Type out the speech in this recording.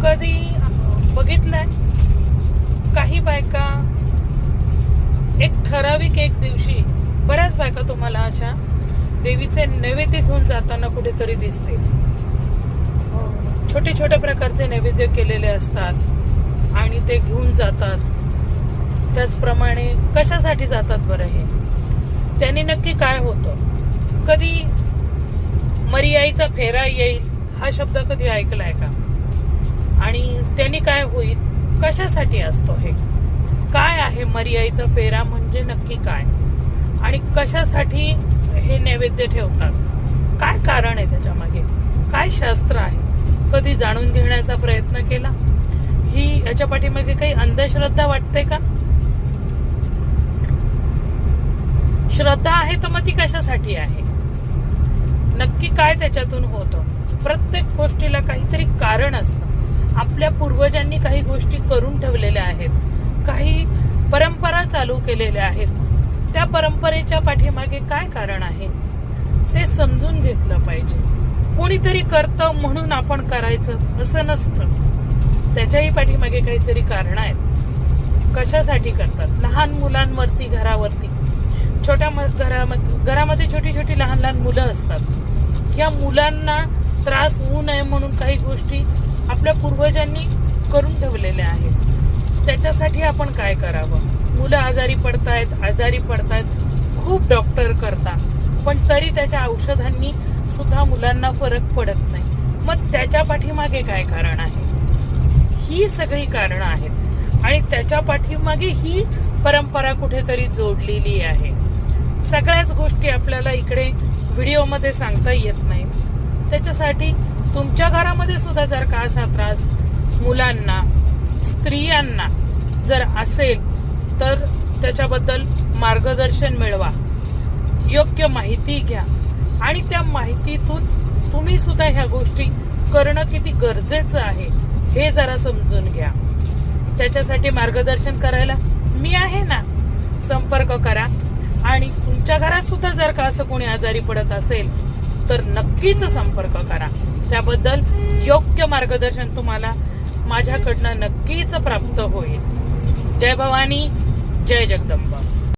कधी बघितलंय काही बायका एक दिवशी, बऱ्याच बायका तुम्हाला अशा देवीचे नैवेद्य घेऊन जाताना कुठेतरी दिसते. छोटे छोटे प्रकारचे नैवेद्य केलेले असतात आणि ते घेऊन जातात. त्याचप्रमाणे कशासाठी जातात बरं हे? त्यांनी नक्की काय होतं? कधी मरियाईचा फेरा येईल हा शब्द कधी ऐकलाय का? आणि त्यांनी काय होईल? कशासाठी असतो हे? काय आहे मरियाईचा फेरा म्हणजे नक्की काय? आणि कशासाठी हे नैवेद्य ठेवतात? काय कारण आहे त्याच्या मागे? काय शास्त्र आहे? कधी जाणून घेण्याचा प्रयत्न केला? ही याच्या पाठीमागे काही अंधश्रद्धा वाटते का? श्रद्धा आहे तर मग ती कशासाठी आहे? नक्की काय त्याच्यातून होतं? प्रत्येक गोष्टीला काहीतरी कारण असतं. आपल्या पूर्वजांनी काही गोष्टी करून ठेवलेल्या आहेत, काही परंपरा चालू केलेल्या आहेत. त्या परंपरेच्या पाठीमागे काय कारण आहे ते समजून घेतलं पाहिजे. कोणीतरी करतं म्हणून आपण करायचं असं नसतं. त्याच्याही पाठीमागे काहीतरी कारण आहेत. कशासाठी करतात? लहान मुलांवरती, घरावरती, छोट्या घरामध्ये छोटी छोटी लहान लहान मुलं असतात. या मुलांना त्रास होऊ नये म्हणून काही गोष्टी आपल्या पूर्वजांनी करून ठेवलेल्या आहेत. त्याच्यासाठी आपण काय करावं? मुलं आजारी पडतायत, खूप डॉक्टर करतात, पण तरी त्याच्या औषधांनी सुद्धा मुलांना फरक पडत नाही. मग त्याच्या पाठीमागे काय कारण आहे? ही सगळी कारणं आहेत आणि त्याच्या पाठीमागे ही परंपरा कुठेतरी जोडलेली आहे. सगळ्याच गोष्टी आपल्याला इकडे व्हिडिओमध्ये सांगता येत नाही. त्याच्यासाठी तुमच्या घरामध्ये सुद्धा जर का असा त्रास मुलांना, स्त्रियांना जर असेल तर त्याच्याबद्दल मार्गदर्शन मिळवा, योग्य माहिती घ्या आणि त्या माहितीतून तुम्ही सुद्धा ह्या गोष्टी करणं किती गरजेचं आहे हे जरा समजून घ्या. त्याच्यासाठी मार्गदर्शन करायला मी आहे ना. संपर्क करा. आणि तुमच्या घरात सुद्धा जर का असं कोणी आजारी पडत असेल तर नक्कीच संपर्क करा. त्याबद्दल योग्य मार्गदर्शन तुम्हाला माझ्याकडनं नक्कीच प्राप्त होईल. जय भवानी, जय जगदंबा.